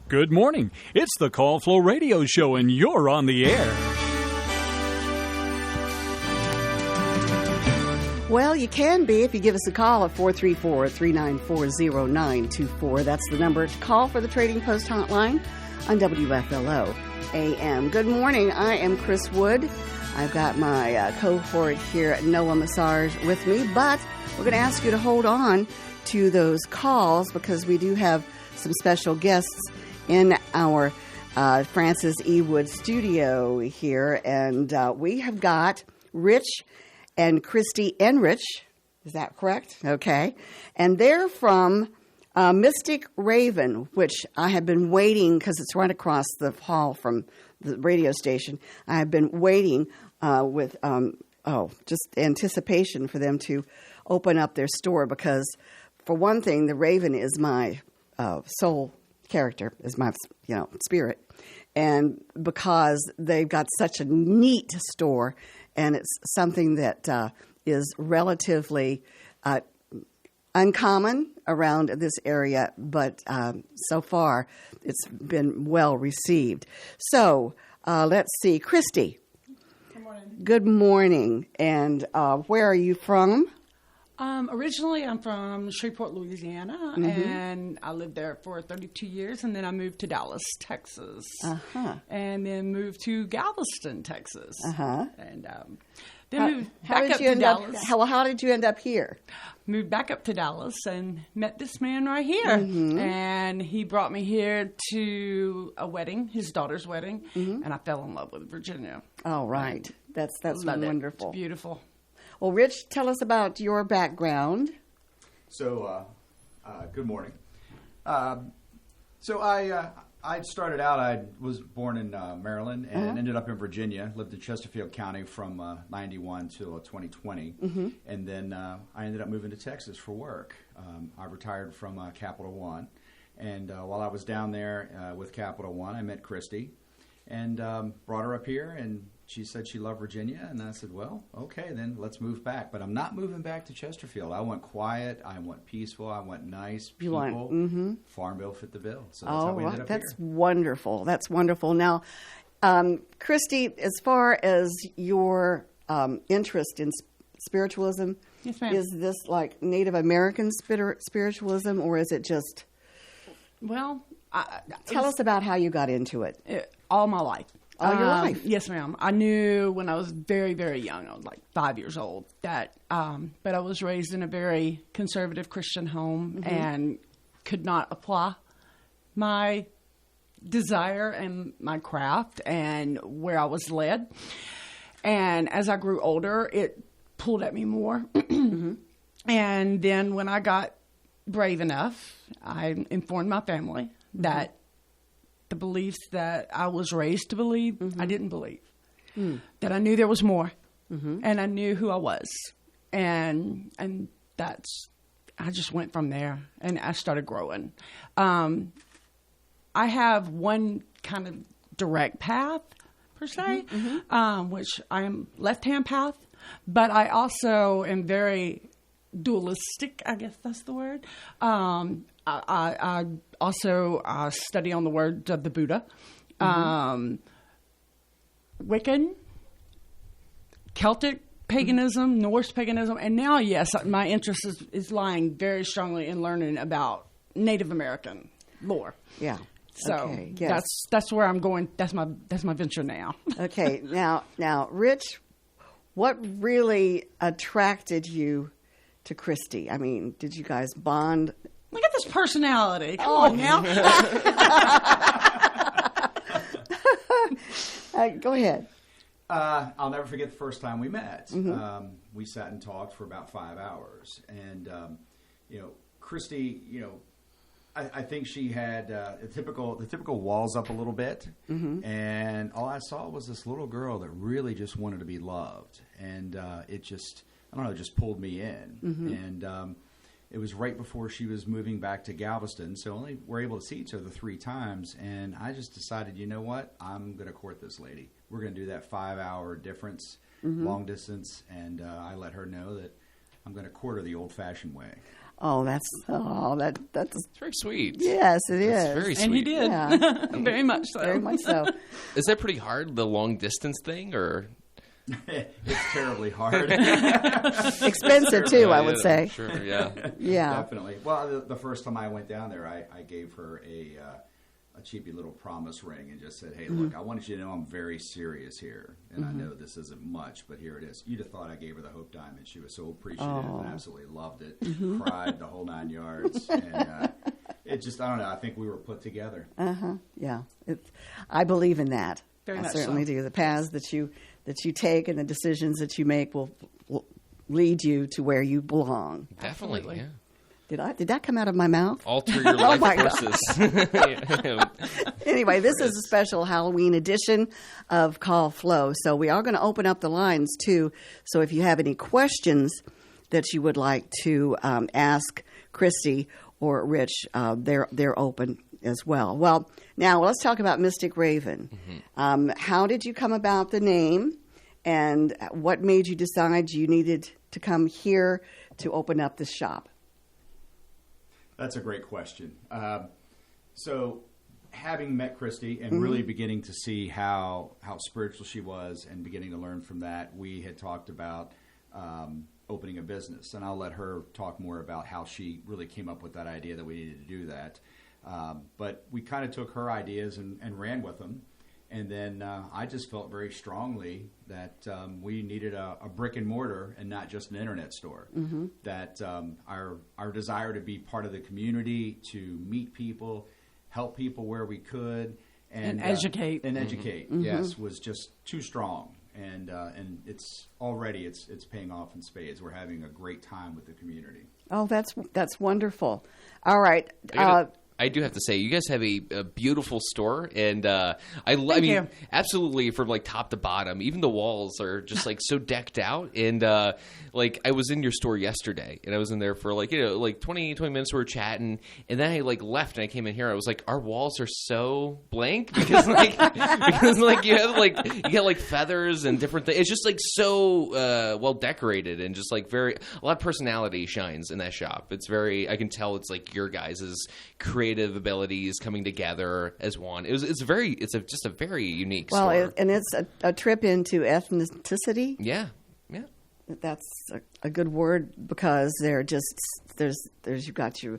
Good morning. It's the Call Flow Radio Show, and you're on the air. Well, you can be if you give us a call at 434-394-0924. That's the number to call for the Trading Post Hotline on WFLO AM. Good morning. I am Chris Wood. I've got my cohort here, Noah Massage, with me, but we're going to ask you to hold on to those calls because we do have some special guests in our Francis E. Wood studio here, and we have got Rich and Christy Enrich. Is that correct? Okay. And they're from Mystic Raven, which I have been waiting, because it's right across the hall from the radio station. I have been waiting with just anticipation for them to open up their store, because for one thing, the Raven is my soul character, is my spirit, and because they've got such a neat store, and it's something that is relatively uncommon around this area, but so far it's been well received. So let's see, Christy. Good morning. Good morning, and where are you from? Originally, I'm from Shreveport, Louisiana, and I lived there for 32 years, and then I moved to Dallas, Texas, and then moved to Galveston, Texas, and then moved back up to Dallas. How did you end up here? Moved back up to Dallas and met this man right here, and he brought me here to a wedding, his daughter's wedding, and I fell in love with Virginia. Oh, right. That's wonderful. It's beautiful. Well, Rich, tell us about your background. So, good morning. So I started out, I was born in Maryland and ended up in Virginia, lived in Chesterfield County from 91 till 2020. And then I ended up moving to Texas for work. I retired from Capital One. And while I was down there with Capital One, I met Christy and brought her up here, and she said she loved Virginia, and I said, well, okay, then let's move back. But I'm not moving back to Chesterfield. I want quiet. I want peaceful. I want nice people. Farm bill fit the bill. So that's how we ended up that's here. Wonderful. That's wonderful. Now, Christy, as far as your interest in spiritualism, Yes, ma'am. is this like Native American spiritualism, or is it just... Well, Tell us about how you got into it. All my life. All your life? Yes, ma'am. I knew when I was very, very young, I was like 5 years old, that, but I was raised in a very conservative Christian home and could not apply my desire and my craft and where I was led. And as I grew older, it pulled at me more. And then when I got brave enough, I informed my family that the beliefs that I was raised to believe, I didn't believe. That I knew there was more, and I knew who I was, and that's, I just went from there, and I started growing. I have one kind of direct path, per se, which I am left-hand path, but I also am very dualistic, I guess that's the word. I also study on the words of the Buddha, Wiccan, Celtic paganism, Norse paganism, and now, yes, my interest is lying very strongly in learning about Native American lore. Yeah. So Okay, yes. that's where I'm going. That's my venture now. Okay. Now, Rich, what really attracted you to Christy? I mean, did you guys bond? Look at this personality. Come on now. Go ahead. I'll never forget the first time we met. We sat and talked for about 5 hours. And, Christy, I think she had the typical walls up a little bit. And all I saw was this little girl that really just wanted to be loved. And it just pulled me in. And it was right before she was moving back to Galveston, so only we're able to see each other 3 times. And I just decided, you know what? I'm going to court this lady. We're going to do that 5-hour difference, long distance, and I let her know that I'm going to court her the old-fashioned way. Oh, that's It's very sweet. yes, it is. It's very sweet. And he did. Yeah. Very much so. Very much so. Is that pretty hard, the long distance thing, or? It's terribly hard. Expensive too, I would say. Sure, yeah. Yeah. Definitely. Well, the first time I went down there, I gave her a cheapy little promise ring and just said, "Hey, look, I wanted you to know I'm very serious here, and I know this isn't much, but here it is." You'd have thought I gave her the Hope Diamond. She was so appreciative and absolutely loved it. Cried the whole 9 yards, and it just, I don't know. I think we were put together. Yeah. I believe in that. Very I much certainly so. do. The paths that you take and the decisions that you make will lead you to where you belong. Definitely, Absolutely. yeah. Did that come out of my mouth? Alter your life my God. courses. Anyway, this is a special Halloween edition of Call Flow. So we are going to open up the lines too. So if you have any questions that you would like to ask Christy or Rich, they're open as well. Well, now let's talk about Mystic Raven. How did you come about the name, and what made you decide you needed to come here to open up the shop? That's a great question. So, having met Christy and really beginning to see how spiritual she was and beginning to learn from that, we had talked about opening a business. And I'll let her talk more about how she really came up with that idea that we needed to do that. But we kind of took her ideas and ran with them. And then I just felt very strongly that we needed a brick and mortar and not just an internet store. That our desire to be part of the community, to meet people, help people where we could, And educate. Yes, was just too strong. And it's already it's paying off in spades. We're having a great time with the community. Oh, that's wonderful. All right. I do have to say, you guys have a beautiful store, and I Thank mean, you. absolutely from like top to bottom. Even the walls are just like so decked out. And like I was in your store yesterday, and I was in there for like 20 minutes. We were chatting, and then I like left, and I came in here. I was like, our walls are so blank because like you got like feathers and different things. It's just like so well decorated, and just like a lot of personality shines in that shop. It's I can tell it's like your guys' creative abilities coming together as one. It's just a very unique store. And it's a trip into ethnicity. Yeah. That's a good word, because there's you've got your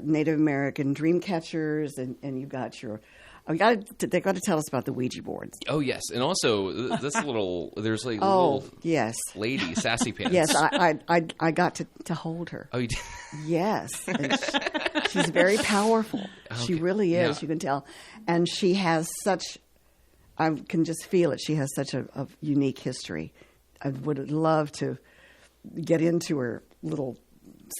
Native American dream catchers, and you've got your. They got to tell us about the Ouija boards. Oh yes, and also this little there's like Oh little yes, lady sassy pants. yes. I got to hold her. Oh, you did. Yes, and she's very powerful. She really is. Yeah. You can tell, and she has such. I can just feel it. She has such a unique history. I would love to get into her little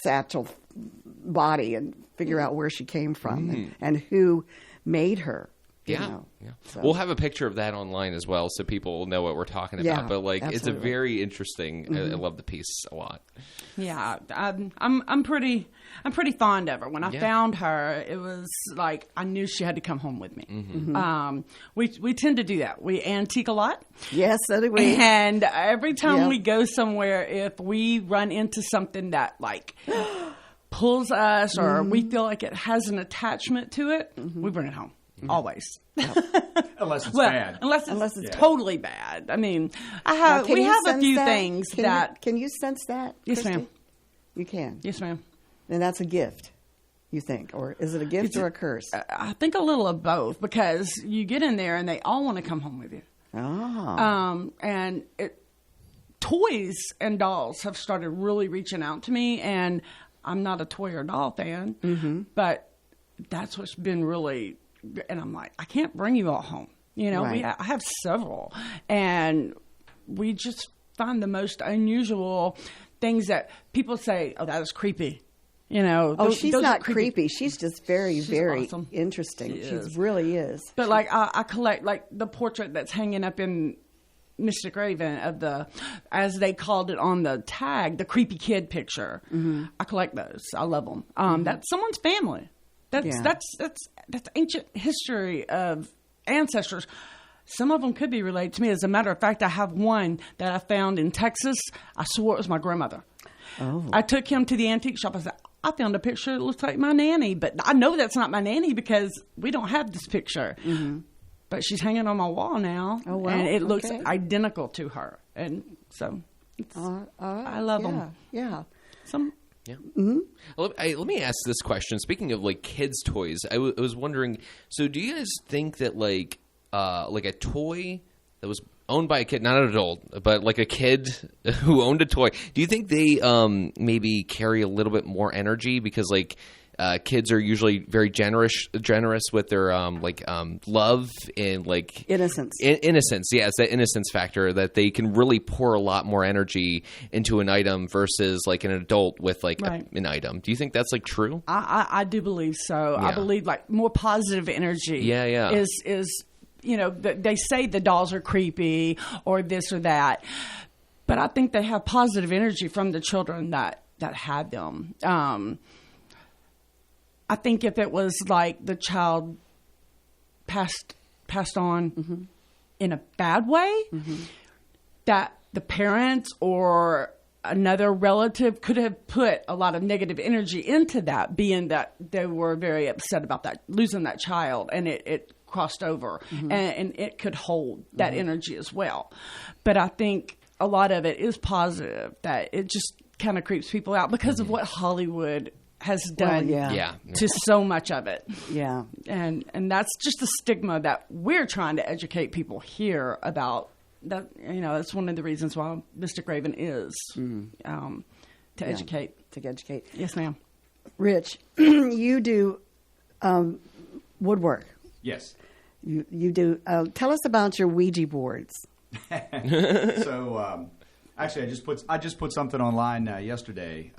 satchel body and figure out where she came from and who made her. You know. So. We'll have a picture of that online as well, so people will know what we're talking about. Yeah, but like, it's a absolutely. very interesting. I love the piece a lot. Yeah, I'm pretty fond of her. When I found her, it was like I knew she had to come home with me. We tend to do that. We antique a lot. Yes, so do we. And every time Yeah. we go somewhere, if we run into something that like pulls us, or we feel like it has an attachment to it, we bring it home. Always. Unless it's Well, bad. unless it's Yeah. totally bad. I mean, Now, can we you have a sense few that? things Can that. can you sense that? Yes, Christy? ma'am. You can. Yes, ma'am. And that's a gift, you think, or is it a gift or a curse? I think a little of both, because you get in there and they all want to come home with you. And toys and dolls have started really reaching out to me, and I'm not a toy or doll fan, but that's what's been really. And I'm like, I can't bring you all home. You know, Right. I have several, and we just find the most unusual things that people say, "Oh, that is creepy." You know, Oh, those- she's those are not creepy. She's just very, She's very awesome. interesting. She She is. really is. But like I collect like the portrait that's hanging up in Mystic Raven of the, as they called it on the tag, the creepy kid picture. I collect those. I love them. That's someone's family. That's ancient history of ancestors. Some of them could be related to me. As a matter of fact, I have one that I found in Texas. I swore it was my grandmother. Oh. I took him to the antique shop. I said, I found a picture that looks like my nanny, but I know that's not my nanny because we don't have this picture. But she's hanging on my wall now, Oh, well, and it looks okay. identical to her. And so it's, I love them. Yeah. Yeah. Let me ask this question. Speaking of like kids' toys, I was wondering. So, do you guys think that like a toy that was owned by a kid, not an adult, but like a kid who owned a toy, do you think they maybe carry a little bit more energy because like kids are usually very generous with their love and like Innocence. Innocence, yeah, it's that innocence factor that they can really pour a lot more energy into an item versus like an adult with like Right. an item. Do you think that's like true? I do believe so. Yeah. I believe like more positive energy. Yeah. Is they say the dolls are creepy or this or that, but I think they have positive energy from the children that had them. I think if it was like the child passed on in a bad way, that the parents or another relative could have put a lot of negative energy into that, being that they were very upset about that, losing that child, and it crossed over, and it could hold that energy as well. But I think a lot of it is positive, that it just kind of creeps people out because of what Hollywood has done yeah. to so much of it. Yeah. And that's just a stigma that we're trying to educate people here about. That that's one of the reasons why Mystic Raven is to educate. To educate. Yes, ma'am. Rich, you do woodwork. Yes. You do. Tell us about your Ouija boards. So actually, I just put something online yesterday.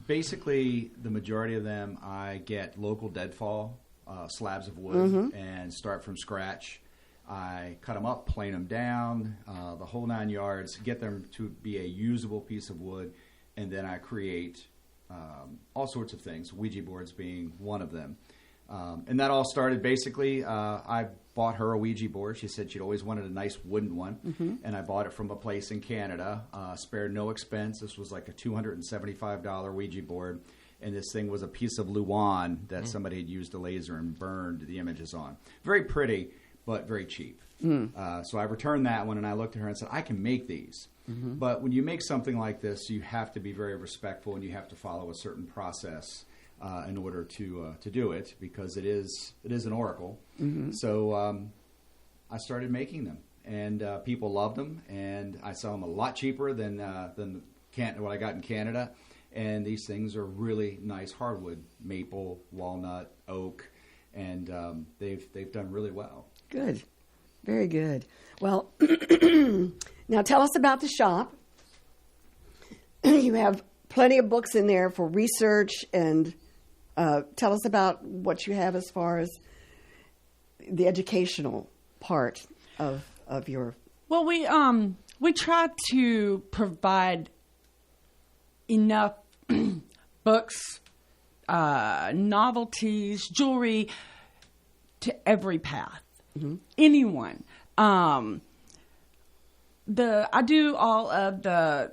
Basically, the majority of them, I get local deadfall slabs of wood and start from scratch. I cut them up, plane them down, the whole 9 yards, get them to be a usable piece of wood, and then I create all sorts of things, Ouija boards being one of them. And that all started basically, I bought her a Ouija board. She said she'd always wanted a nice wooden one, and I bought it from a place in Canada, spared no expense. This was like a $275 Ouija board, and this thing was a piece of Luan that somebody had used a laser and burned the images on. Very pretty, but very cheap. So I returned that one, and I looked at her and said, I can make these. But when you make something like this, you have to be very respectful, and you have to follow a certain process in order to do it, because it is an oracle. So I started making them, and people loved them, and I sell them a lot cheaper than what I got in Canada. And these things are really nice hardwood, maple, walnut, oak, and they've done really well. Good. Very good. Well, now tell us about the shop. You have plenty of books in there for research, and tell us about what you have as far as the educational part of your... Well, we try to provide enough books, novelties, jewelry to every path. Anyone. I do all of the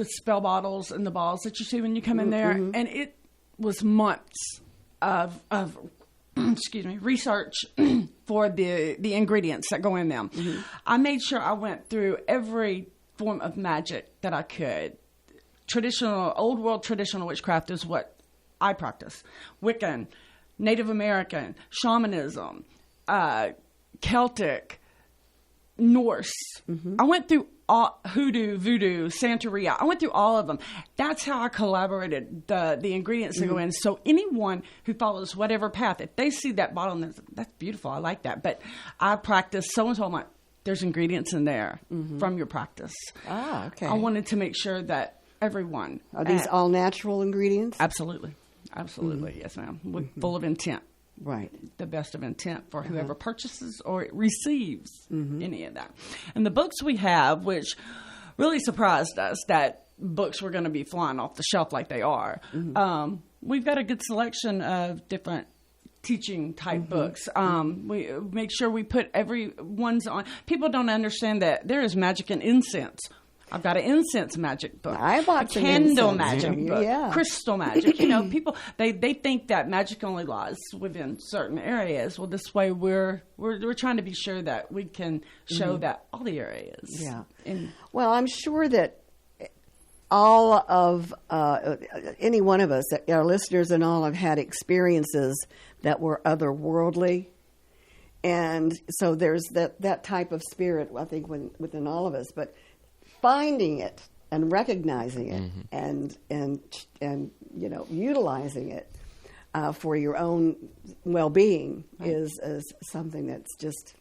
spell bottles and the balls that you see when you come in there, and it was months of excuse me, research for the ingredients that go in them. I made sure I went through every form of magic that I could. Old world traditional witchcraft is what I practice. Wiccan, Native American, shamanism, Celtic, Norse. I went through all hoodoo, voodoo, Santeria. I went through all of them. That's how I collaborated the ingredients that go in. So anyone who follows whatever path, if they see that bottle and that's beautiful, I like that. But I practice so and so. I'm like, there's ingredients in there from your practice. Ah, okay. I wanted to make sure that everyone. Are these all natural ingredients? Absolutely. Yes, ma'am. Full of intent. Right. The best of intent for whoever purchases or receives any of that. And the books we have, which really surprised us that books were going to be flying off the shelf like they are. We've got a good selection of different teaching type books. We make sure we put everyone's on. People don't understand that there is magic in incense. I've got an incense magic book. I bought a some candle incense magic from you, book. yeah. Crystal magic. You know, people they think that magic only lies within certain areas. Well, this way we're trying to be sure that we can show that all the areas. Yeah. And Well, I'm sure that all of any one of us, our listeners and all, have had experiences that were otherworldly. And so there's that type of spirit, I think, within all of us. But finding it and recognizing it and utilizing it for your own well-being is something that's just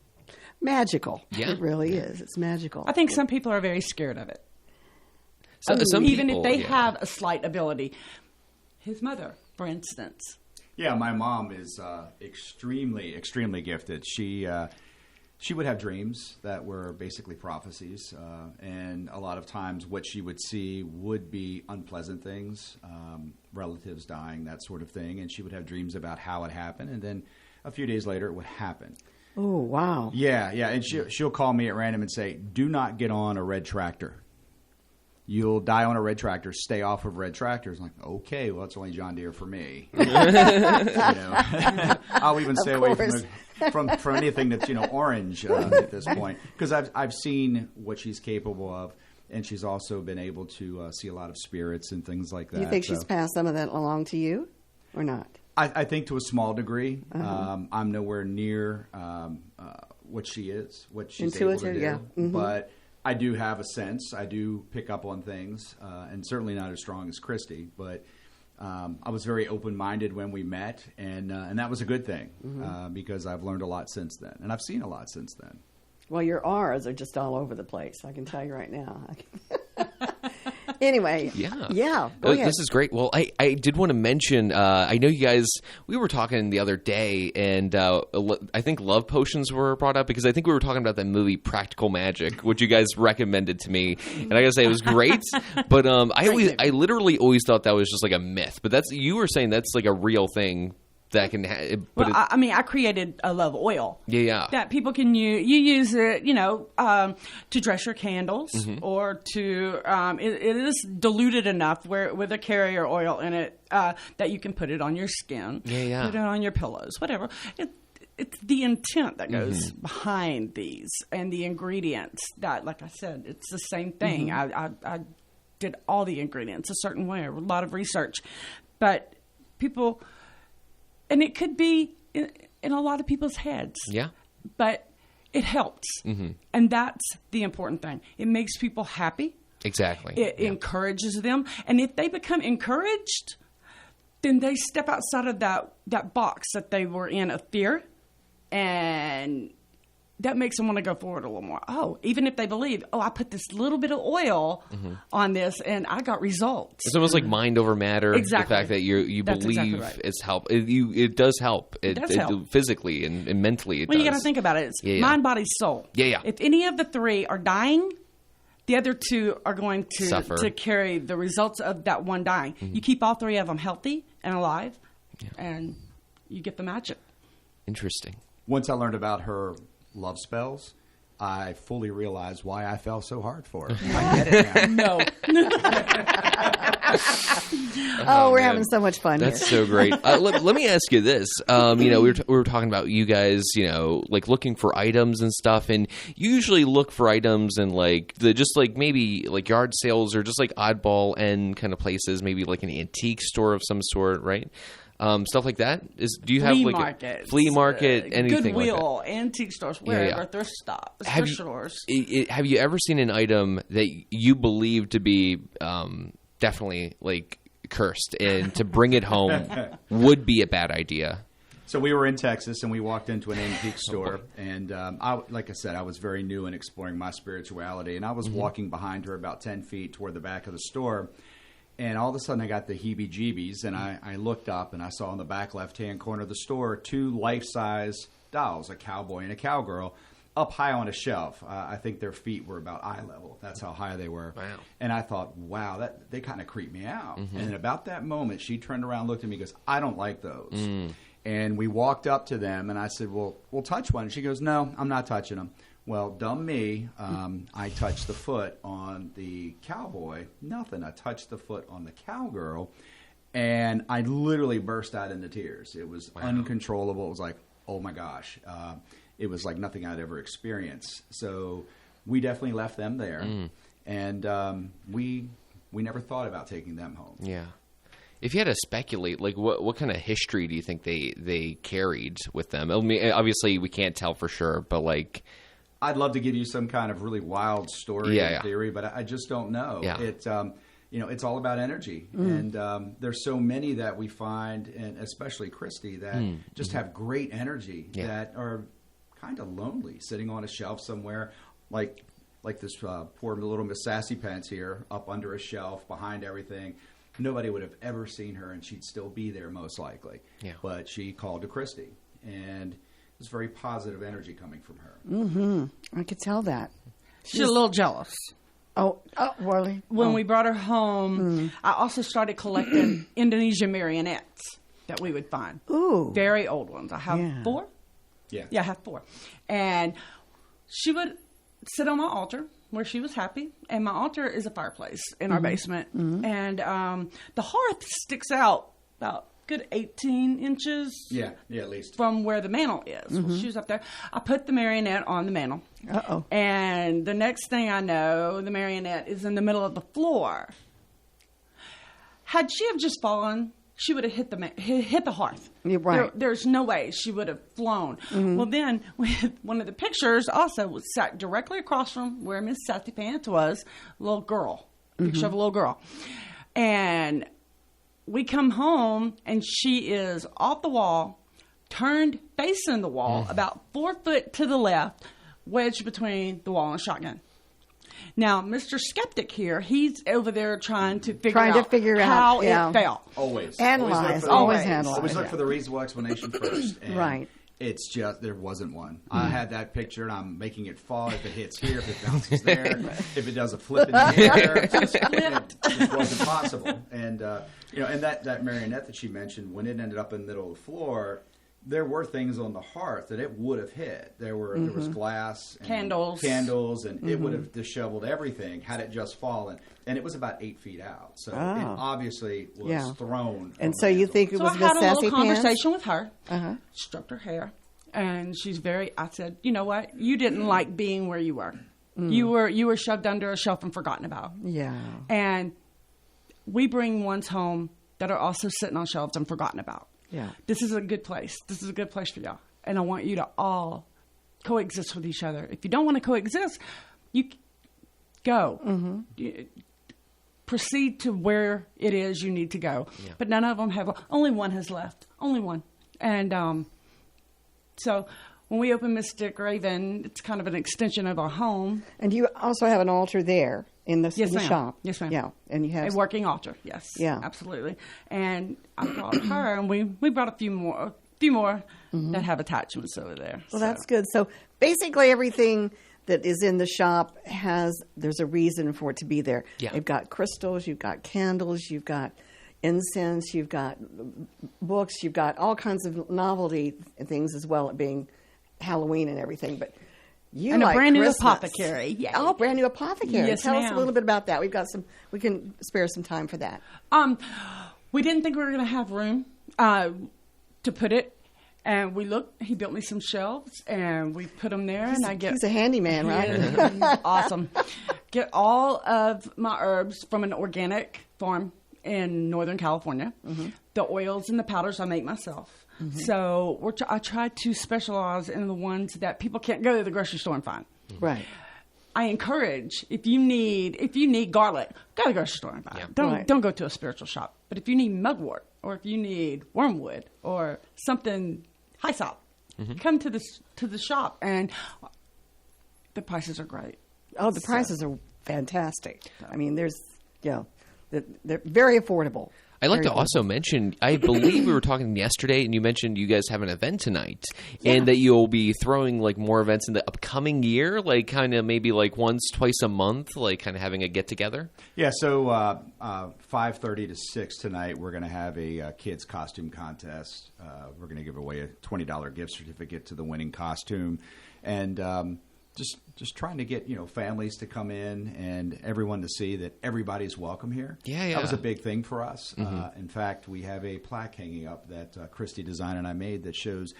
magical. Yeah. It really is. It's magical. I think some people are very scared of it. Some Even people, if they have a slight ability. His mother, for instance. Yeah, my mom is extremely, extremely gifted. She would have dreams that were basically prophecies, and a lot of times what she would see would be unpleasant things, relatives dying, that sort of thing, and she would have dreams about how it happened, and then a few days later it would happen. Oh, wow. Yeah, and she'll call me at random and say, "Do not get on a red tractor. You'll die on a red tractor. Stay off of red tractors." I'm like, okay, well, it's only John Deere for me. I'll even stay away from anything that's orange at this point, because I've seen what she's capable of, and she's also been able to see a lot of spirits and things like that. Do you think she's passed some of that along to you, or not? I think to a small degree. I'm nowhere near what she is, what she's able to do. Yeah. But I do have a sense. I do pick up on things, and certainly not as strong as Christy. But I was very open-minded when we met, and that was a good thing because I've learned a lot since then, and I've seen a lot since then. Well, your R's are just all over the place. I can tell you right now. Anyway, yeah. Go ahead. This is great. Well, I did want to mention, I know you guys, we were talking the other day, and I think love potions were brought up, because I think we were talking about that movie Practical Magic, which you guys recommended to me, and I gotta say it was great, but I literally always thought that was just like a myth, but you were saying that's like a real thing that can I created a love oil. Yeah. That people can use. You use it, to dress your candles, or to. It is diluted enough with a carrier oil in it that you can put it on your skin. Yeah. Put it on your pillows, whatever. It's the intent that goes behind these, and the ingredients. That, like I said, it's the same thing. I did all the ingredients a certain way, a lot of research, but people. And it could be in a lot of people's heads. Yeah. But it helps. And that's the important thing. It makes people happy. Exactly. It encourages them. And if they become encouraged, then they step outside of that box that they were in of fear. And that makes them want to go forward a little more. Oh, even if they believe, I put this little bit of oil on this and I got results. It's almost like mind over matter. Exactly. The fact that you That's believe exactly right. it's help. It does help. It does help. Physically and mentally. Well, you got to think about it. It's mind, body, soul. Yeah. If any of the three are dying, the other two are going to suffer, to carry the results of that one dying. You keep all three of them healthy and alive, and you get the magic. Interesting. Once I learned about her love spells, I fully realized why I fell so hard for her. I get it now. No. We're having so much fun That's here. so great. Let me ask you this. We were talking about you guys, like looking for items and stuff, and you usually look for items in maybe like yard sales or just like oddball end kind of places, maybe like an antique store of some sort, right? Stuff like that. Do you have flea like markets, a flea market, anything Goodwill, like that? antique stores, wherever, thrift stops, thrift stores. Have you ever seen an item that you believe to be definitely like cursed, and to bring it home would be a bad idea? So we were in Texas, and we walked into an antique store, and like I said, I was very new in exploring my spirituality, and I was walking behind her about 10 feet toward the back of the store. And all of a sudden, I got the heebie-jeebies, and I looked up, and I saw in the back left-hand corner of the store 2 life-size dolls, a cowboy and a cowgirl, up high on a shelf. I think their feet were about eye level. That's how high they were. Wow. And I thought, wow, they kind of creeped me out. And about that moment, she turned around, looked at me, and goes, "I don't like those." And we walked up to them, and I said, well, we'll touch one. And she goes, "No, I'm not touching them." Well, dumb me, I touched the foot on the cowboy. Nothing. I touched the foot on the cowgirl, and I literally burst out into tears. It was uncontrollable. It was like, oh my gosh. It was like nothing I'd ever experienced. So we definitely left them there, and we never thought about taking them home. Yeah. If you had to speculate, like what kind of history do you think they carried with them? I mean, obviously, we can't tell for sure, but like, I'd love to give you some kind of really wild story and theory, but I just don't know. Yeah. It's all about energy, and there's so many that we find, and especially Christy, that just have great energy that are kind of lonely, sitting on a shelf somewhere, like this poor little Miss Sassy Pants here, up under a shelf behind everything. Nobody would have ever seen her, and she'd still be there most likely. Yeah. But she called to Christy, and there's very positive energy coming from her. Mm-hmm. I could tell that. She's a little jealous. Oh, really? When we brought her home, I also started collecting Indonesian marionettes that we would find. Ooh. Very old ones. I have 4. Yeah. Yeah, I have 4. And she would sit on my altar where she was happy. And my altar is a fireplace in our basement. And the hearth sticks out about good 18 inches. Yeah, at least. From where the mantle is. Well, she was up there. I put the marionette on the mantle. Uh-oh. And the next thing I know, the marionette is in the middle of the floor. Had she have just fallen, she would have hit the hearth. You're right. There's no way she would have flown. Well, then one of the pictures also was sat directly across from where Miss Sassy Pants was, a little girl, picture of a little girl. And we come home, and she is off the wall, turned facing the wall, about 4 foot to the left, wedged between the wall and a shotgun. Now, Mr. Skeptic here, he's over there trying to figure out how it fell. Always. Analyze. Always analyze. Always look for the reasonable explanation first. And Right. It's just, there wasn't one. I had that picture, and I'm making it fall. If it hits here, if it bounces there, if it does a flip in the air, it just wasn't possible. And, and that marionette that she mentioned, when it ended up in the middle of the floor, there were things on the hearth that it would have hit. There was glass, and candles, and it would have disheveled everything had it just fallen. And it was about 8 feet out, so it obviously was thrown. And so you think it was I Miss had a Sassy little Pants? conversation with her, stroked her hair, and she's I said, you know what? You didn't like being where you were. You were shoved under a shelf and forgotten about. Yeah. And we bring ones home that are also sitting on shelves and forgotten about. Yeah. This is a good place. This is a good place for y'all. And I want you to all coexist with each other. If you don't want to coexist, you go. Proceed to where it is you need to go. Yeah. But none of them only one has left. Only one. And so when we open Mystic Raven, it's kind of an extension of our home. And you also have an altar there in the shop. Yes, ma'am. Yeah, and you have a working altar. Yes. Yeah. Absolutely. And I brought her, and we brought a few more that have attachments over there. Well, that's good. So basically, everything that is in the shop there's a reason for it to be there. Yeah. You've got crystals, you've got candles, you've got incense, you've got books, you've got all kinds of novelty things as well, being Halloween and everything. But you and like a brand new Christmas. Apothecary. Yeah. Oh, brand new apothecary. Yes, Tell us ma'am. a little bit about that. We can spare some time for that. We didn't think we were going to have room to put it. And we looked, he built me some shelves, and we put them there. He's a handyman, right? Yeah, awesome. Get all of my herbs from an organic farm in Northern California. The oils and the powders I make myself. So I try to specialize in the ones that people can't go to the grocery store and find. Right. I encourage, if you need garlic, go to the grocery store and buy it. Don't go to a spiritual shop. But if you need mugwort, or if you need wormwood, or something hyssop, come to the shop, and the prices are great. Oh, the prices are fantastic. I mean, they're very affordable. I'd like to also mention, I believe we were talking yesterday, and you mentioned you guys have an event tonight, and that you'll be throwing like more events in the upcoming year, like kind of maybe like once, twice a month, like kind of having a get together. Yeah, so 5:30 to 6 tonight, we're going to have a kids costume contest. We're going to give away a $20 gift certificate to the winning costume, and just trying to get families to come in and everyone to see that everybody's welcome here. Yeah. That was a big thing for us. In fact, we have a plaque hanging up that Christy designed and I made that shows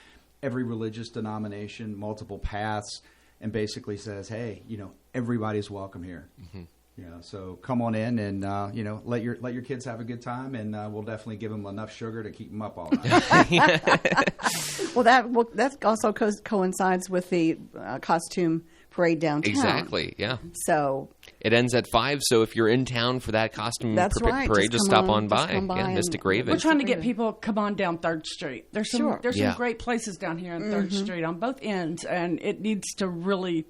every religious denomination, multiple paths, and basically says, hey, everybody's welcome here. So come on in and let your kids have a good time, and we'll definitely give them enough sugar to keep them up all night. Well, that also coincides with the costume parade downtown. Exactly. Yeah. So it ends at 5. So if you're in town for that costume right. parade, just stop on by. Come by Mystic Raven. We're trying to get people come on down 3rd Street. There's some great places down here on 3rd Street on both ends, and it needs to really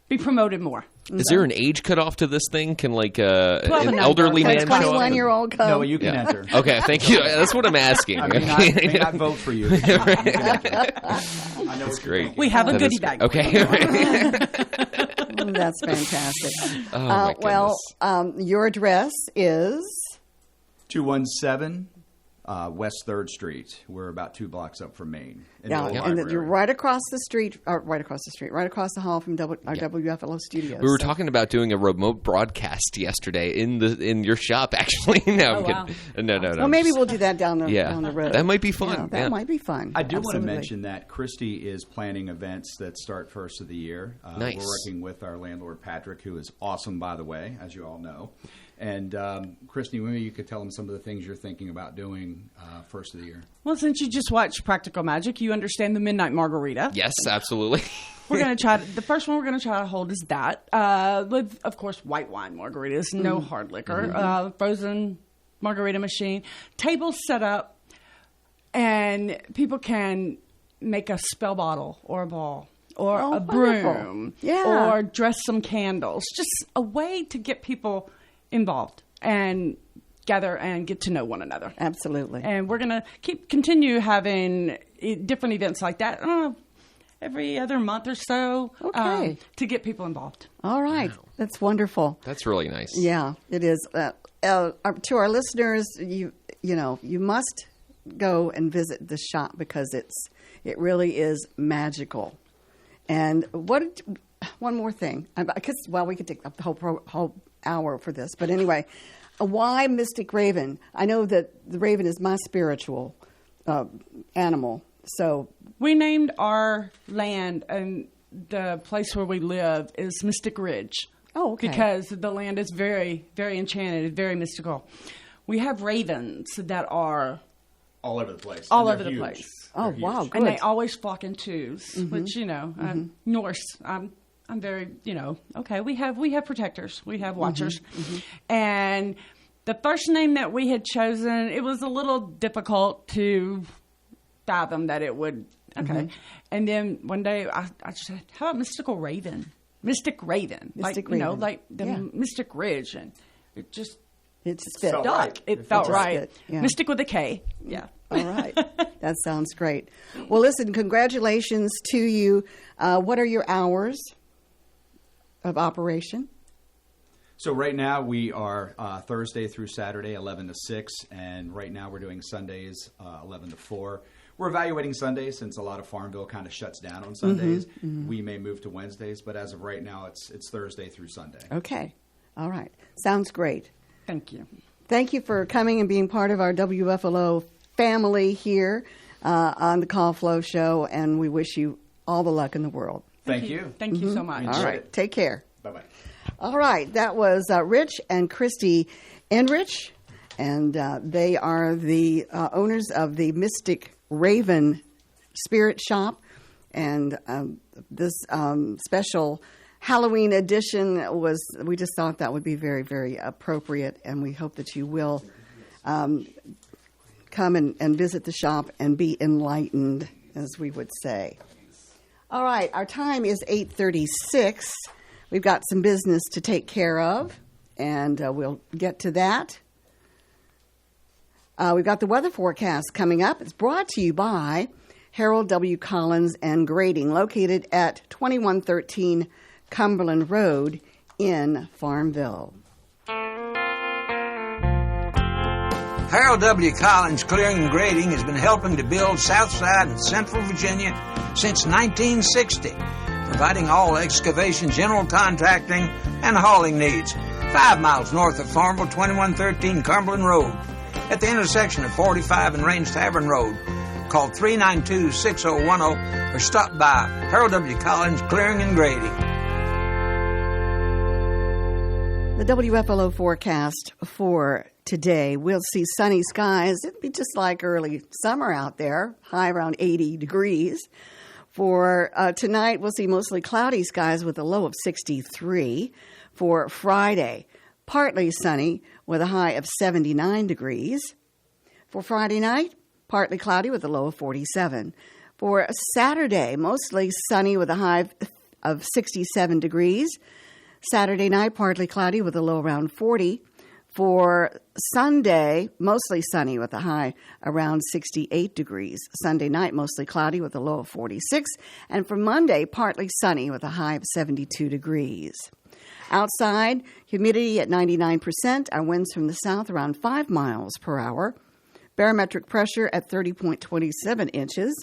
be promoted more. Is there an age cutoff to this thing? Can an and elderly Can man a show up? 21-year-old come? No, you can enter. Okay, thank you. That's what I'm asking. I may not vote for you. I know That's great. We have a That goodie is- bag. Okay. That's fantastic. Oh, my Well, your address is 217 West 3rd Street. We're about 2 blocks up from Main. In the old and library. you're right across the hall from our WFLO studios. We were talking about doing a remote broadcast yesterday in your shop. Actually, no, I'm wow. kidding. No. Well, maybe we'll do that down the road. That might be fun. That might be fun. I do want to Absolutely. mention that Christy is planning events that start first of the year. Nice. We're working with our landlord, Patrick, who is awesome, by the way, as you all know. And Christy, maybe you could tell them some of the things you're thinking about doing first of the year. Well, since you just watched Practical Magic, you understand the Midnight Margarita. Yes, absolutely. We're going to try the first one we're going to try to hold is that with, of course, white wine margaritas, no hard liquor, frozen margarita machine, tables set up, and people can make a spell bottle or a ball or a broom, or dress some candles. Just a way to get people involved and gather and get to know one another. Absolutely. And we're going to continue having different events like that. I don't know, every other month or so, Okay. to get people involved. All right. That's wonderful. That's really nice. Yeah, it is. To our listeners, you must go and visit the shop because it really is magical. And one more thing, because we could take up the whole hour for this, but anyway, why Mystic Raven? I know that the raven is my spiritual animal. So We named our land and the place where we live is Mystic Ridge. Oh, okay. Because the land is very, very enchanted, very mystical. We have ravens that are All over the place. all And over they're the huge. place. Oh, They're wow, huge. good. And they always flock in twos, which, Norse, I'm very, okay, we have protectors, we have watchers. And the first name that we had chosen, it was a little difficult to fathom that it would, okay. And then one day I just said, how about Mystical Raven? Mystic Raven. Mystic like, Raven. like the Yeah. Mystic Ridge. And it just it just fit. Felt stuck. right. It felt just right. fit, yeah. Mystic with a K. Yeah. All right. That sounds great. Well, listen, congratulations to you. What are your hours of operation? So right now we are Thursday through Saturday, 11 to 6, and right now we're doing Sundays, 11 to 4. We're evaluating Sundays since a lot of Farmville kind of shuts down on Sundays. We may move to Wednesdays, but as of right now, it's Thursday through Sunday. Okay. All right. Sounds great. Thank you. Thank you for coming and being part of our WFLO family here on the Call Flow Show, and we wish you all the luck in the world. Thank you. Thank you so much. Enjoy All right. it. Take care. Bye-bye. All right. That was Rich and Christy Enrich, and they are the owners of the Mystic Raven Spirit Shop. And this special Halloween edition we just thought that would be very, very appropriate, and we hope that you will come and visit the shop and be enlightened, as we would say. All right, our time is 8:36. We've got some business to take care of, and we'll get to that. We've got the weather forecast coming up. It's brought to you by Harold W. Collins and Grading, located at 2113 Cumberland Road in Farmville. Harold W. Collins Clearing and Grading has been helping to build Southside and Central Virginia since 1960. For providing all excavation, general contracting, and hauling needs. 5 miles north of Farmville, 2113 Cumberland Road, at the intersection of 45 and Range Tavern Road. Call 392-6010 or stop by Harold W. Collins Clearing and Grading. The WFLO forecast for today, we'll see sunny skies. It'll be just like early summer out there, high around 80 degrees. For tonight, we'll see mostly cloudy skies with a low of 63. For Friday, partly sunny with a high of 79 degrees. For Friday night, partly cloudy with a low of 47. For Saturday, mostly sunny with a high of 67 degrees. Saturday night, partly cloudy with a low around 40. For Sunday, mostly sunny with a high around 68 degrees. Sunday night, mostly cloudy with a low of 46. And for Monday, partly sunny with a high of 72 degrees. Outside, humidity at 99%. Our winds from the south around 5 miles per hour. Barometric pressure at 30.27 inches.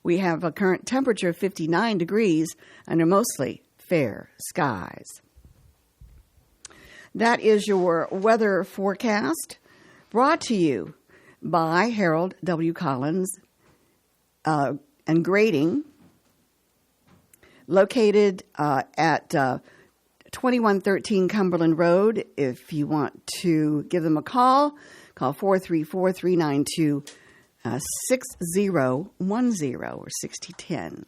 We have a current temperature of 59 degrees under mostly fair skies. That is your weather forecast, brought to you by Harold W. Collins and Grading, located at 2113 Cumberland Road. If you want to give them a call 434-392-6010 or 6010.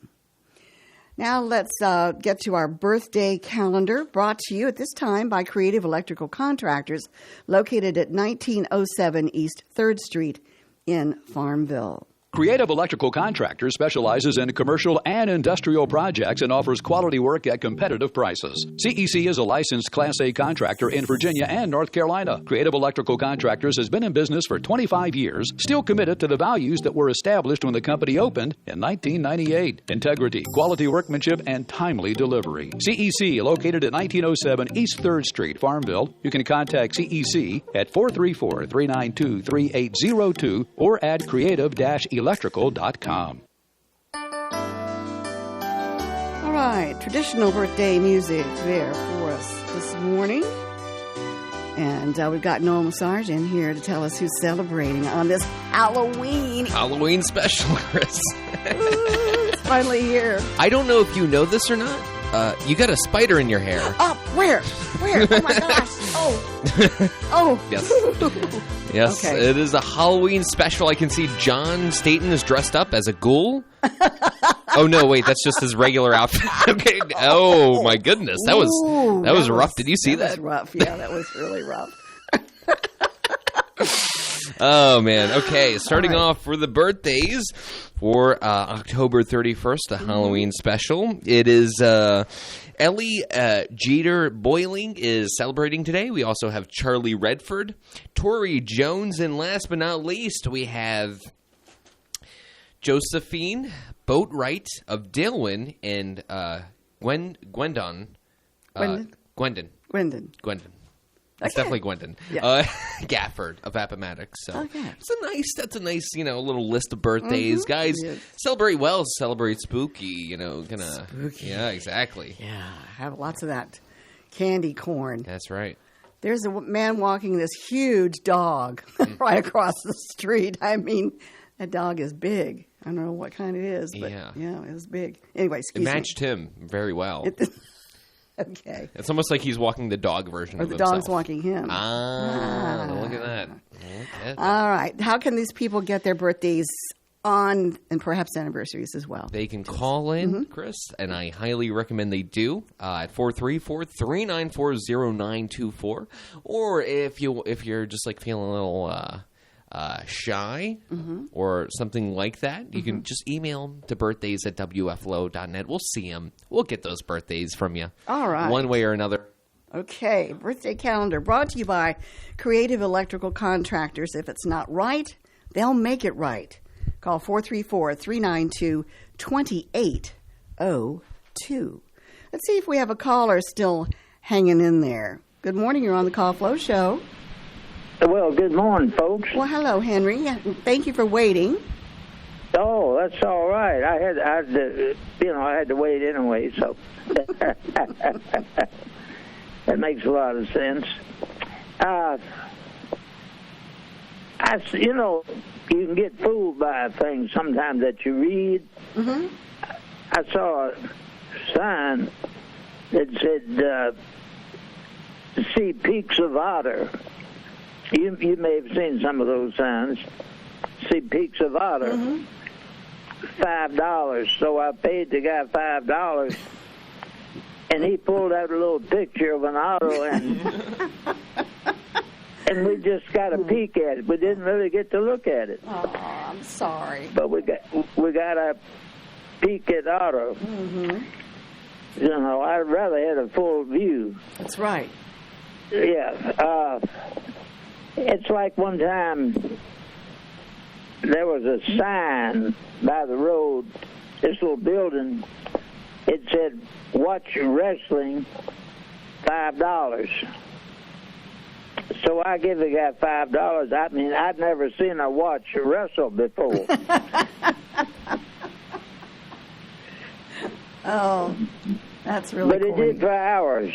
Now let's get to our birthday calendar, brought to you at this time by Creative Electrical Contractors, located at 1907 East 3rd Street in Farmville. Creative Electrical Contractors specializes in commercial and industrial projects and offers quality work at competitive prices. CEC is a licensed Class A contractor in Virginia and North Carolina. Creative Electrical Contractors has been in business for 25 years, still committed to the values that were established when the company opened in 1998. Integrity, quality workmanship, and timely delivery. CEC, located at 1907 East 3rd Street, Farmville. You can contact CEC at 434-392-3802 or at creative-electrical.com. All right, traditional birthday music there for us this morning. And we've got Noah Massage in here to tell us who's celebrating on this Halloween special, Chris. It's finally here. I don't know if you know this or not. You got a spider in your hair. Oh, where? Oh, my gosh. Oh. Yes. Yes, Okay. It is a Halloween special. I can see John Staten is dressed up as a ghoul. Oh, no, wait, that's just his regular outfit. Okay. Oh, my goodness. That was rough. Did you see that? That was rough. Yeah, that was really rough. Oh, man. Okay, starting off for the birthdays for October 31st, the Halloween special. It is Ellie Jeter Boiling is celebrating today. We also have Charlie Redford, Tori Jones, and last but not least, we have Josephine Boatwright of Dillwyn and Gwendon. It's definitely Gwendon. Yeah. Gafford of Appomattox. So Okay. That's a nice, little list of birthdays. Guys, celebrate well, celebrate spooky, Spooky. Yeah, exactly. Yeah, have lots of that candy corn. That's right. There's a man walking this huge dog right across the street. I mean, that dog is big. I don't know what kind it is, but yeah, it was big. Anyway, It excuse me. matched him very well. Okay. It's almost like he's walking the dog version Or of the himself. dog's walking him. Look at that. Okay. All right. How can these people get their birthdays on and perhaps anniversaries as well? They can call in, Chris, and I highly recommend they do at 434-394-0924. Or if you're just feeling a little shy or something like that, you can just email them to birthdays@wflo.net. We'll see them. We'll get those birthdays from you. All right. One way or another. Okay, birthday calendar brought to you by Creative Electrical Contractors. If it's not right, they'll make it right. Call 434-392-2802. Let's see if we have a caller still hanging in there. Good morning, you're on the Call Flow Show. Well, good morning, folks. Well, hello, Henry. Thank you for waiting. Oh, that's all right. I had to wait anyway, so that makes a lot of sense. You can get fooled by things sometimes that you read. Mm-hmm. I saw a sign that said, "See peaks of otter." You may have seen some of those signs. See peaks of otter. Mm-hmm. $5. So I paid the guy $5, and he pulled out a little picture of an otter, and we just got a peek at it. We didn't really get to look at it. Oh, I'm sorry. But we got a peek at otter. Mm-hmm. I'd rather had a full view. That's right. Yeah. It's like one time there was a sign by the road, this little building. It said, "Watch wrestling, $5." So I give the guy $5. I mean, I'd never seen a watch wrestle before. Oh, that's really But it did for hours.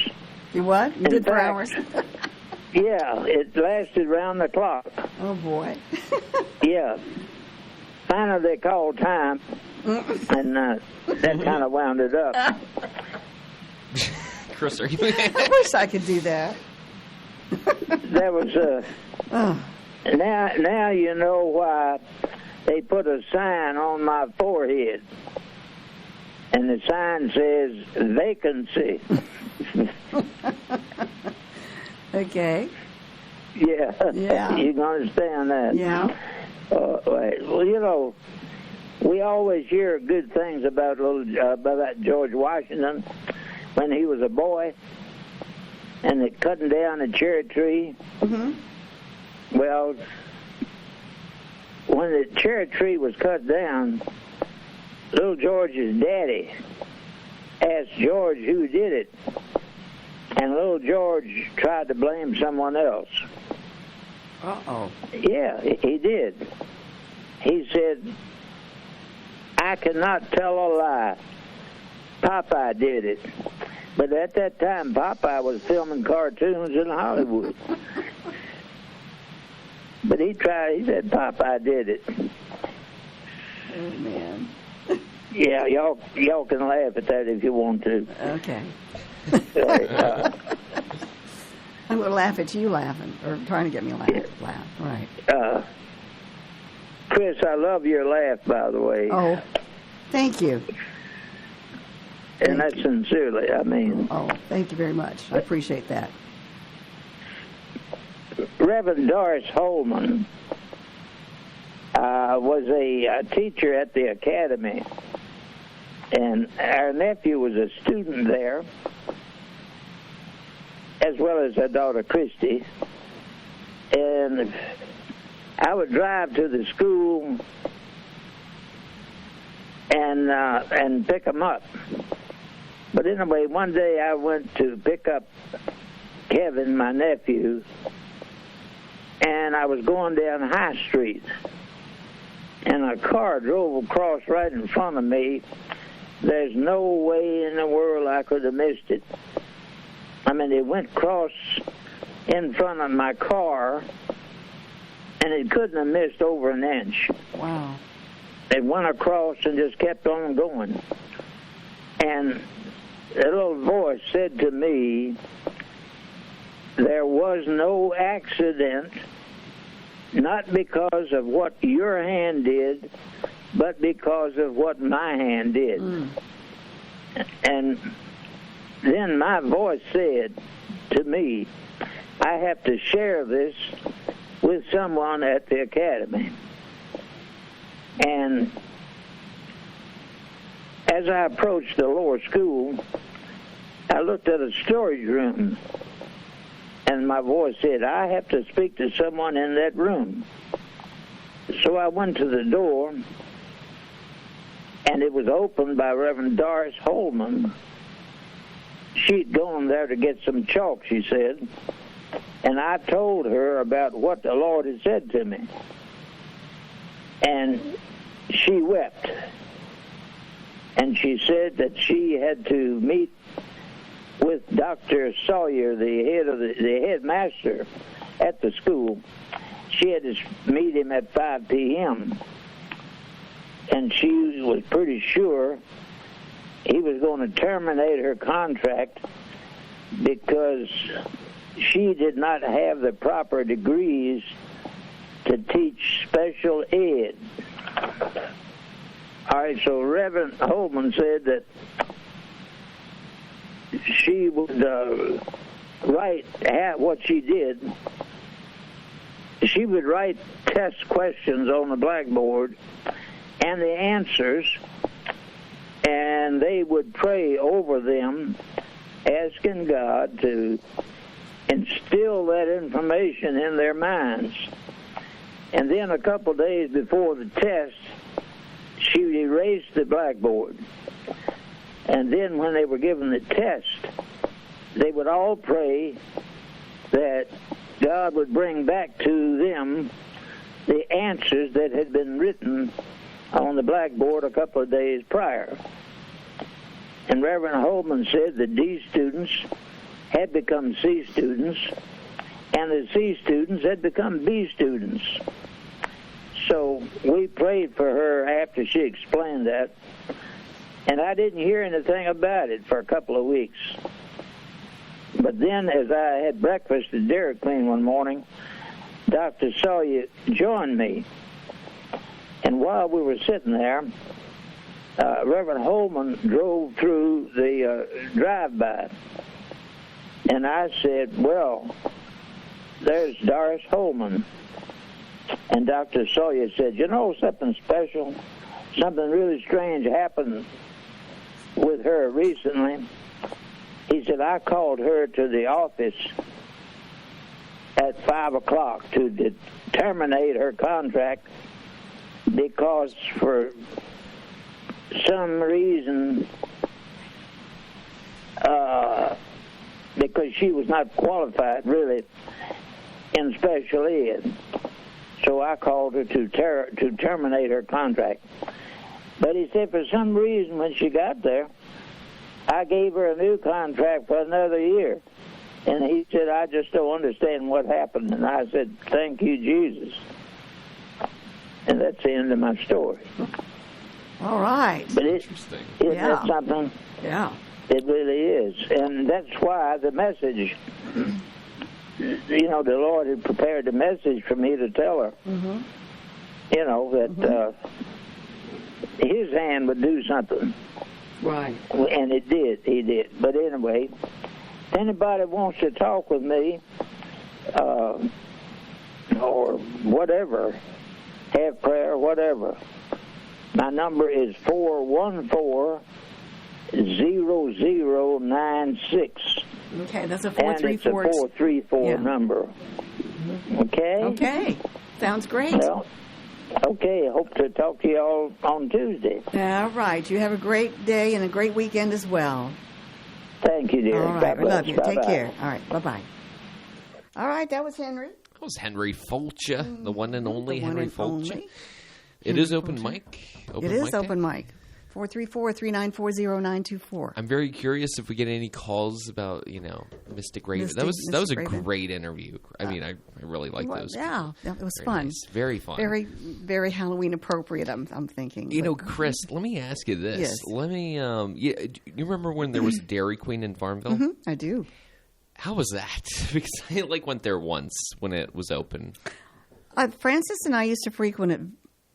You what? You did for hours? Yeah, it lasted round the clock. Oh, boy. Yeah. Finally, they called time, and that kind of wound it up. Chris, are you? I wish I could do that. There was Now you know why they put a sign on my forehead, and the sign says vacancy. Okay. Yeah. You can understand that. Yeah. Well, we always hear good things about that George Washington when he was a boy, and they cutting down a cherry tree. Mm-hmm. Well, when the cherry tree was cut down, little George's daddy asked George who did it, and little George tried to blame someone else. Uh-oh. Yeah, he did. He said, "I cannot tell a lie. Popeye did it." But at that time, Popeye was filming cartoons in Hollywood. But he said Popeye did it. Oh, man. Yeah, y'all can laugh at that if you want to. Okay. I'm going to laugh at you laughing, or trying to get me to laugh. Right. Chris, I love your laugh, by the way. Oh, thank you. And that's sincerely, I mean. Oh, thank you very much. I appreciate that. Reverend Doris Holman was a teacher at the academy, and our nephew was a student there, as well as her daughter Christy. And I would drive to the school and pick them up. But anyway, one day I went to pick up Kevin, my nephew, and I was going down High Street, and a car drove across right in front of me. There's no way in the world I could have missed it. I mean, it went across in front of my car, and it couldn't have missed over an inch. Wow. It went across and just kept on going. And a little voice said to me, "There was no accident, not because of what your hand did, but because of what my hand did." And then my voice said to me, "I have to share this with someone at the academy." And as I approached the lower school, I looked at a storage room, and my voice said, "I have to speak to someone in that room." So I went to the door, and it was opened by Reverend Doris Holman. She'd gone there to get some chalk, she said, and I told her about what the Lord had said to me. And she wept. And she said that she had to meet with Dr. Sawyer, the headmaster at the school. She had to meet him at 5 p.m. And she was pretty sure he was going to terminate her contract because she did not have the proper degrees to teach special ed. All right, so Reverend Holman said that she would write what she did. She would write test questions on the blackboard and the answers, and they would pray over them, asking God to instill that information in their minds. And then a couple of days before the test, she would erase the blackboard. And then when they were given the test, they would all pray that God would bring back to them the answers that had been written on the blackboard a couple of days prior. And Reverend Holman said that D students had become C students, and the C students had become B students. So we prayed for her after she explained that, and I didn't hear anything about it for a couple of weeks. But then as I had breakfast at Dairy Queen one morning, Dr. Sawyer joined me. And while we were sitting there, Reverend Holman drove through the drive-by. And I said, well, there's Doris Holman. And Dr. Sawyer said, you know, something special, something really strange happened with her recently. He said, I called her to the office at 5 o'clock to terminate her contract because for some reason, because she was not qualified really in special ed. So I called her to terminate her contract. But he said for some reason when she got there, I gave her a new contract for another year. And he said, I just don't understand what happened. And I said, thank you, Jesus. And that's the end of my story. All right. But Interesting. Isn't Yeah. that something? Yeah. It really is. And that's why the message, you know, the Lord had prepared the message for me to tell her, you know, that his hand would do something. Right. And it did. He did. But anyway, if anybody wants to talk with me or whatever, have prayer, whatever, my number is 414-0096. Okay, that's a And it's a 434. 434 number. Okay? Okay. Sounds great. Well, okay. Hope to talk to you all on Tuesday. All right. You have a great day and a great weekend as well. Thank you, dear. All right. God We bless. love you. Bye-bye. Take care. All right. Bye-bye. All right. That was Henry. That was Henry Fulcher, the one and only The one Henry and Fulcher. only. It is open mic. It is mic day. open mic. 434-394-0924. I'm very curious if we get any calls about, you know, Mystic Raven. Mystic- that was a Mystic Raven. great interview. I mean, I really like Well, those. yeah, people. it was Very fun. nice. Very fun. Very, very Halloween appropriate, I'm thinking. You But- know, Chris, let me ask you this. Yes. Let me, you remember when there was a Dairy Queen in Farmville? I do. How was that? Because I went there once when it was open. Francis and I used to frequent it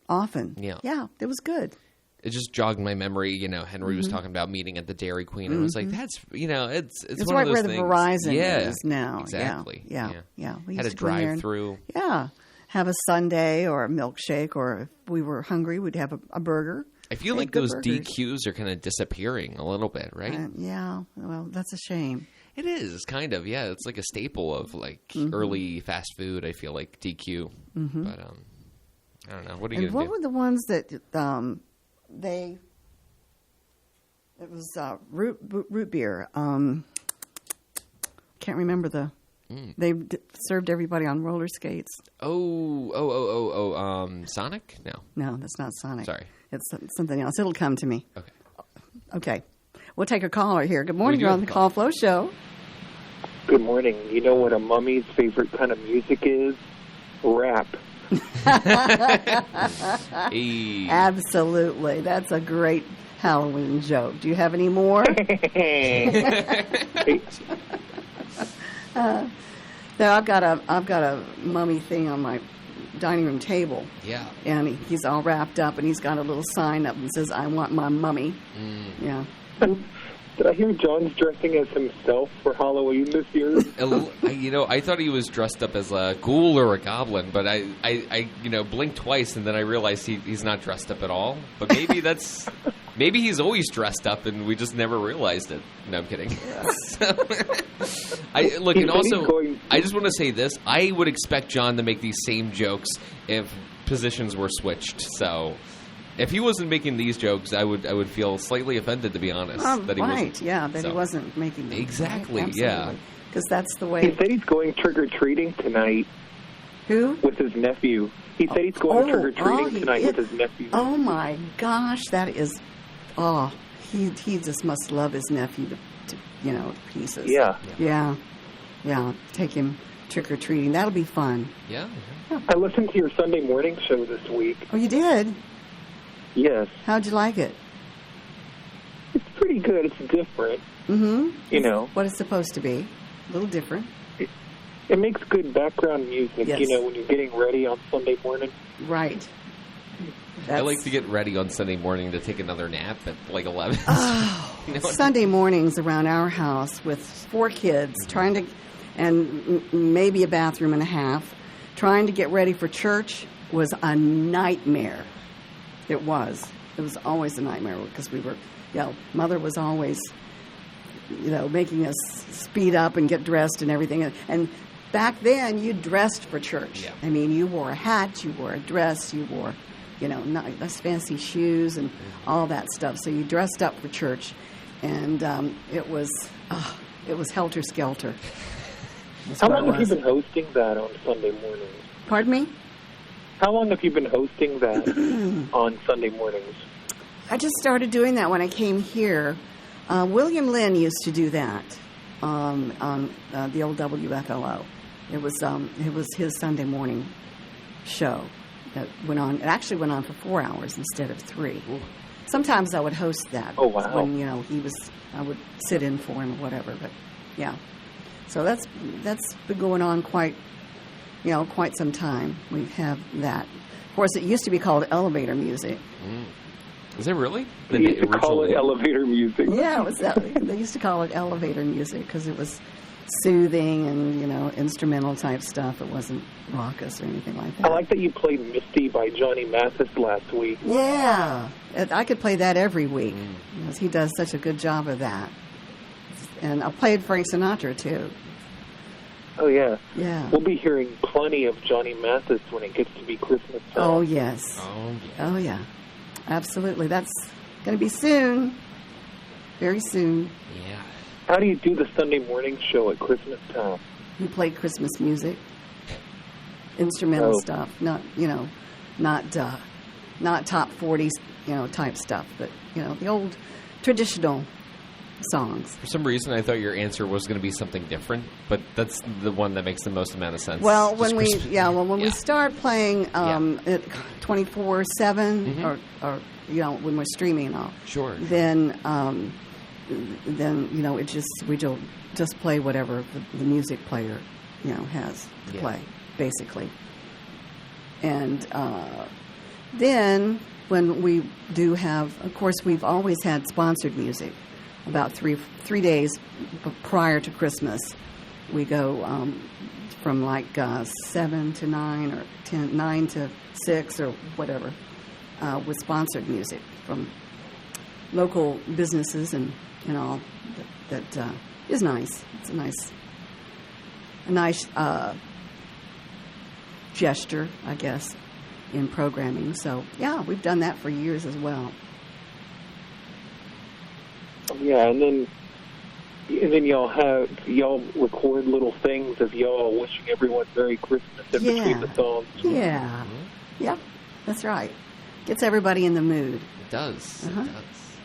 often. Yeah. Yeah, it was good. It just jogged my memory. You know, Henry was talking about meeting at the Dairy Queen, and I was like, "That's it's It's one right of those where the things. Verizon yeah, is now. Exactly. Yeah. We Had used a to go in there drive and- through. Yeah. Have a sundae or a milkshake, or if we were hungry, we'd have a burger. I feel They like had good those burgers. DQs are kind of disappearing a little bit, right? Yeah. Well, that's a shame. It is kind of, yeah. It's like a staple of early fast food. I feel like DQ, but I don't know. What are you And gonna what do? were the ones that it was root beer. Can't remember the They served everybody on roller skates. Sonic? No. No, that's not Sonic. Sorry. It's something else. It'll come to me. Okay. Okay. We'll take a caller here. Good morning. We do You're on have the a Call Flow Show. Good morning. You know what a mummy's favorite kind of music is? Rap. Hey. Absolutely. That's a great Halloween joke. Do you have any more? So I've got a mummy thing on my dining room table. Yeah. And he's all wrapped up, and he's got a little sign up that says, "I want my mummy." Yeah. Did I hear John's dressing as himself for Halloween this year? I thought he was dressed up as a ghoul or a goblin, but I blinked twice, and then I realized he's not dressed up at all. But maybe he's always dressed up, and we just never realized it. No, I'm kidding. I just want to say this. I would expect John to make these same jokes if positions were switched. So if he wasn't making these jokes, I would feel slightly offended, to be honest. That he wasn't. He wasn't making them. Exactly, right? yeah. Because that's the way. He said he's going trick-or-treating tonight. Who? With his nephew. He said he's going trick-or-treating tonight with his nephew. Oh, my gosh. That is... Oh, he just must love his nephew to pieces. Yeah. Yeah. Take him trick-or-treating. That'll be fun. Yeah. I listened to your Sunday morning show this week. Oh, you did? Yes. How'd you like it? It's pretty good. It's different. Mm-hmm. What it's supposed to be. A little different. It makes good background music, yes. When you're getting ready on Sunday morning. Right. I like to get ready on Sunday morning to take another nap at like 11. Oh, Sunday mornings around our house with 4 kids and maybe a bathroom and a half, trying to get ready for church was a nightmare. It was always a nightmare because we were, Mother was always, making us speed up and get dressed and everything. And back then, you dressed for church. Yeah. I mean, you wore a hat, you wore a dress, you wore, nice fancy shoes and all that stuff. So you dressed up for church, and it was helter-skelter. How long have you been hosting that on Sunday mornings? Pardon me? How long have you been hosting that on Sunday mornings? I just started doing that when I came here. William Lynn used to do that on the old WFLO. It was his Sunday morning show that went on. It actually went on for 4 hours instead of 3. Ooh. Sometimes I would host that. Oh, wow. When I would sit in for him or whatever. But yeah, so that's been going on quite some time. We have that. Of course, it used to be called elevator music. Is it really? They used to call it elevator music. Yeah, it was that. They used to call it elevator music because it was soothing and, instrumental type stuff. It wasn't raucous or anything like that. I like that you played Misty by Johnny Mathis last week. Yeah. I could play that every week because he does such a good job of that. And I played Frank Sinatra, too. Oh, yeah. Yeah. We'll be hearing plenty of Johnny Mathis when it gets to be Christmas time. Oh, yes. Oh, yeah. Absolutely. That's going to be soon. Very soon. Yeah. How do you do the Sunday morning show at Christmas time? We play Christmas music. Instrumental stuff. Not top 40s, type stuff, but, the old traditional songs. For some reason, I thought your answer was going to be something different, but that's the one that makes the most amount of sense. Well, when we start playing it 24/7, or when we're streaming and all, sure, then it we just play whatever the music player has to play, basically, and then when we do have, of course, we've always had sponsored music. About three days prior to Christmas, we go from 7 to 9 or 9 to 6 or whatever with sponsored music from local businesses and all. That is nice. It's a nice gesture, I guess, in programming. So yeah, we've done that for years as well. Yeah, and then And then y'all record little things of y'all wishing everyone Merry Christmas in between the songs. Yeah. Yep. That's right. Gets everybody in the mood. It does. Uh-huh. It does.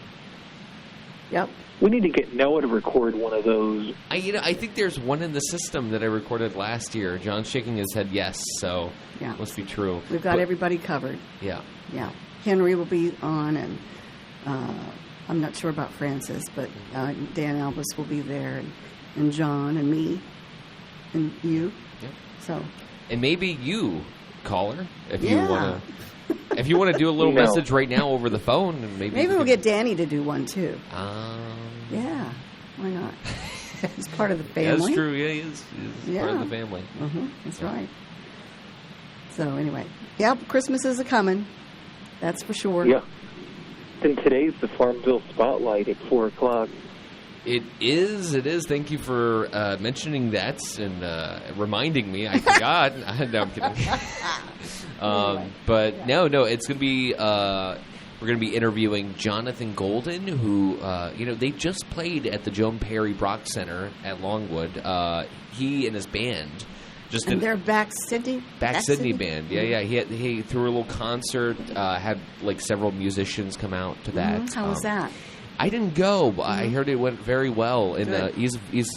Yep. We need to get Noah to record one of those. I think there's one in the system that I recorded last year. John's shaking his head yes, so Yeah. must be true. We've got everybody covered. Yeah. Yeah. Henry will be on, and I'm not sure about Francis, but Dan Albus will be there, and John, and me, and you. Yeah. So. And maybe you, caller, if Yeah. you want to. If you want to do a little message right now over the phone, and maybe we'll get Danny to do one too. Yeah, why not? He's part of the family. That's true. Yeah, he is. He's part of the family. That's right. So anyway, Christmas is a-coming. That's for sure. Yeah. And today's the Farmville Spotlight at 4 o'clock. It is. Thank you for mentioning that and reminding me. I forgot. No, I'm kidding. But no, it's going to be. We're going to be interviewing Jonathan Golden, who they just played at the Joan Perry Brock Center at Longwood. He and his band. And they're Back Sydney band. Yeah. He threw a little concert. Had like several musicians come out to that. Mm-hmm. How was that? I didn't go, but I heard it went very well, and Good. He's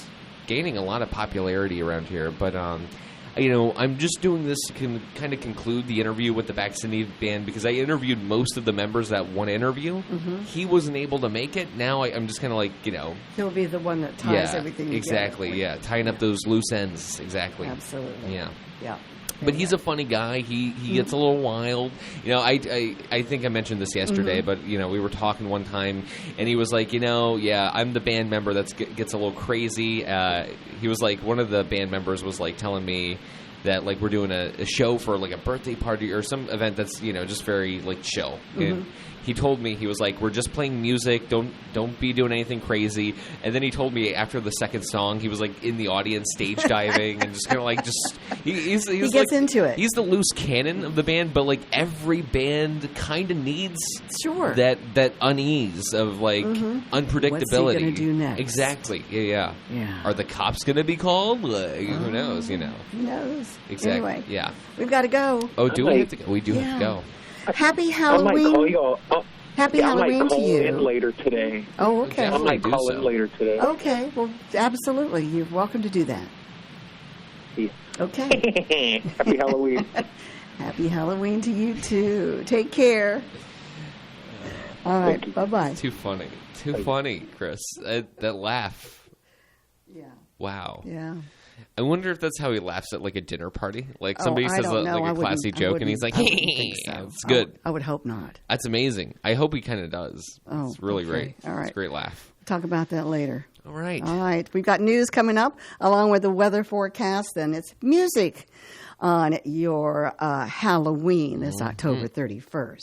gaining a lot of popularity around here. But I'm just doing this to kind of conclude the interview with the Back Sydney band because I interviewed most of the members that one interview. Mm-hmm. He wasn't able to make it. Now I'm just kind of like he'll be the one that ties everything together. Exactly. Yeah, tying up those loose ends. Exactly. Absolutely. Yeah. Yeah. But he's a funny guy. He gets a little wild. I think I mentioned this yesterday, but we were talking one time, and he was like, I'm the band member that gets a little crazy. He was like, one of the band members was like telling me that like we're doing a show for like a birthday party or some event that's just very like chill. And he told me, he was like, we're just playing music, don't be doing anything crazy. And then he told me after the second song, he was like in the audience stage diving and just kind of like he gets like, into it. He's the loose cannon of the band, but like every band kind of needs that unease of like unpredictability. What's he gonna do next? Exactly. Yeah. Are the cops gonna be called? Like, who knows? Who knows? Exactly. Anyway, yeah. We've got to go. Oh, do we have to go? We do have to go. Happy Halloween. I might call y'all. Happy Halloween I might call to you. in later today. Oh, okay. I might call in later today. Okay. Well, absolutely. You're welcome to do that. Yeah. Okay. Happy Halloween. Happy Halloween to you, too. Take care. All right. Bye-bye. Too funny. Too funny, Chris. That laugh. Yeah. Wow. Yeah. I wonder if that's how he laughs at like a dinner party. Like somebody says like a classy joke and he's like, it's good. I would hope not. That's amazing. I hope he kind of does. Oh, it's really great. All right. It's a great laugh. Talk about that later. All right. All right. We've got news coming up along with the weather forecast, and it's music on your Halloween this October 31st.